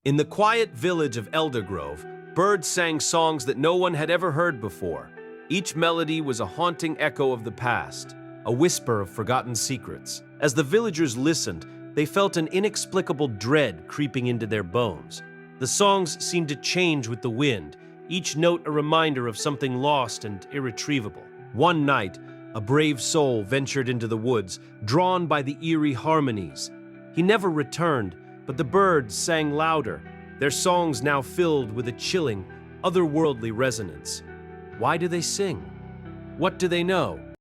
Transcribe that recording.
In the quiet village of Eldergrove, birds sang songs that no one had ever heard before. Each melody was a haunting echo of the past, a whisper of forgotten secrets. As the villagers listened, they felt an inexplicable dread creeping into their bones. The songs seemed to change with the wind, each note a reminder of something lost and irretrievable. One night, a brave soul ventured into the woods, drawn by the eerie harmonies. He never returned, but the birds sang louder, their songs now filled with a chilling, otherworldly resonance. Why do they sing? What do they know?